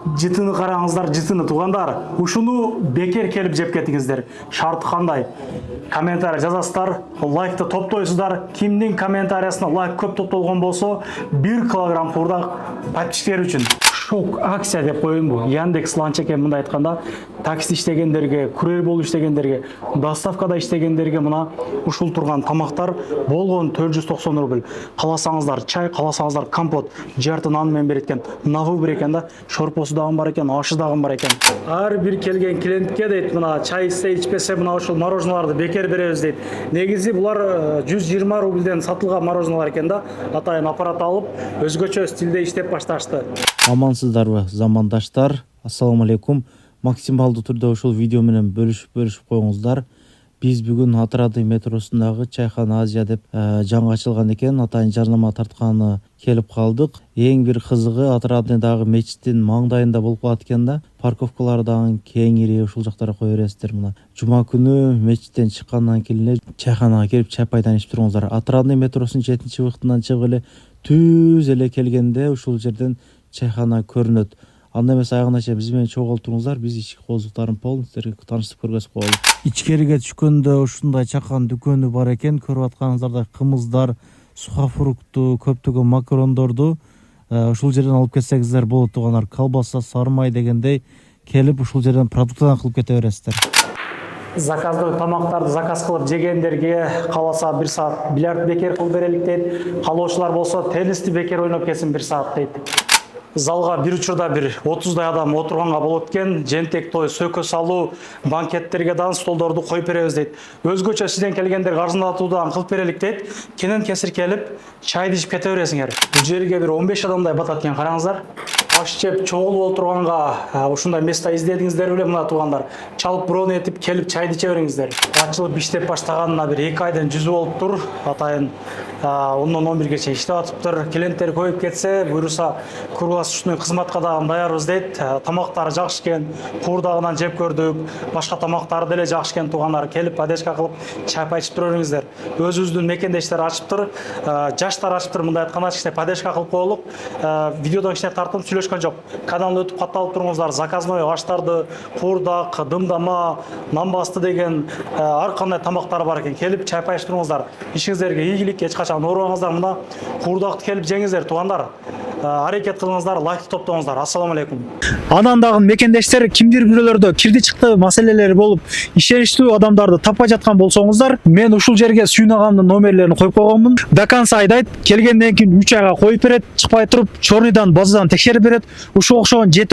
Жытыны караңыздар, жытыны туугандар. Ушуну бекер келип жеп кетиңиздер. Шарты кандай? Комментарий жазасыздар, лайкты топтойсуздар. Кимдин комментариясына лайк көп топтолгон болсо, 1 килограмм курдак подписчиктер үчүн шок акция деп коеюнбу. Яндекс Ланчеке мындай айтканда, такси иштегендерге, курьер болуп иштегендерге, доставкада иштегендерге мына ушул турган тамактар болгон 490 рубль. Каласаңыздар чай, каласаңыздар компот, жарты нан менен берет экен. На выбор экен да, шорпосу дагы бар экен, ашы дагы бар экен. Ар бир келген клиентке дейт, мына чай ичсе, ичпесе мына ушул мороженаларды бекер беребиз дейт. Негизи булар 120 рубльден сатылган мороженалар экен да. Атайын аппарат алып, өзгөчө стилде иштеп башташты. Амансыздарбы замандаштар, ассаламу алейкум. Максималдуу түрдө ушул видео менен бөлүшүп коюңуздар. Биз бүгүн Атырады метросундагы Чайхана Азия деп жаңы ачылган экен, атайын жарнама тартканы келип калдык. Эң бир кызыгы Атырадагы мечиттин маңдайында болуп калат экен да. Парковкалар дагы кеңири ушул жактарга кое бересиздер мына. Жума күнү мечиттен чыккандан кийин эле чайханага келип чай пайдан ичип туруңуздар. Атырады метросунун 7-быктынан чыгып эле түз эле келгенде ушул жерден чайхана көрүнөт. Анда эмес аягынача биз менен чогуу туруңуздар, биз ички кооздуктарын полный сиздерге таанышып көргөзүп коелу. Ичкериге түшкөндө ушундай чакан дүкөнү бар экен, көрүп атканыңыздардай кымыздар, сухофрукту, көптөгөн макарондорду ушул жерден алып кетсеңиздер болот туугандар. Колбаса, сары май дегендей келип ушул жерден продуктадан кылып кете бересиздер. Заказдуу тамактарды заказ кылып жегендерге каласа 1 саат бильярд бекер кылып берелик дейт. Калоочулар болсо теннисти бекер ойноп кетсин 1 саат дейт. Залга бир учурда бир 30дай адам отурганга болот экен. Жентек той, сөкө салуу, банкеттерге дан столдорду коюп беребиз дейт. Өзгөчө сизден келгендерге арзандатуудан кылып берелик дейт. Кенен кесир келип, чайды ичип кете бересиңер. Бул жерге бир 15 адамдай батат экен, караңыздар. Аш жеп чогулуп отурганга ушундай место издедиңиздер беле мына туугандар. Чалып броны этип келип чайды иче бериңиздер. Ачылып иштеп баштаганына бир 2 айдан жүзү болуптур. Атайын 10-дон 11гече иштеп атыптыр. Клиенттер көйүп кетсе, буйруса круглосуточный кызматка дагы даярбыз дейт. Тамактары жакшы экен, курдагынан жеп көрдүк. Башка тамактары деле жакшы экен туугандар. Келип поддержка кылып чай ичип тура бериңиздер. Өзүбүздүн мекендештер ачыптыр. Жаштар ачыптыр, мындай айтканда кичине поддержка кылып коелук. Видеодон кичине тартып сүйлөшкөн жок. Каналды өтүп катталып туруңуздар. Заказной аштарды, курдак, дымдама, нанбасты деген ар кандай тамактар бар экен. Келип чай ичип туруңуздар. Ишиңиздерге ийгилик, эч качан оорубаңыздар. Мына курдакты келип жеңиздер туугандар. Аракет кылыңыздар, лайк топтоңуздар. Ассаламу алейкум. Анан дагы мекендештер кимдир бирөөлөрдө кирди чыкты маселелери болуп, ишеничтүү адамдарды таппай жаткан болсоңуздар, мен ушул жерге сүйнагамдын номерлерин коюп койгонмун. До конца айдайт, келгенден кийин 3 айга коюп берет, чыкпай туруп, чорныйдан, базадан текшерип берет. Ушуга окшогон 7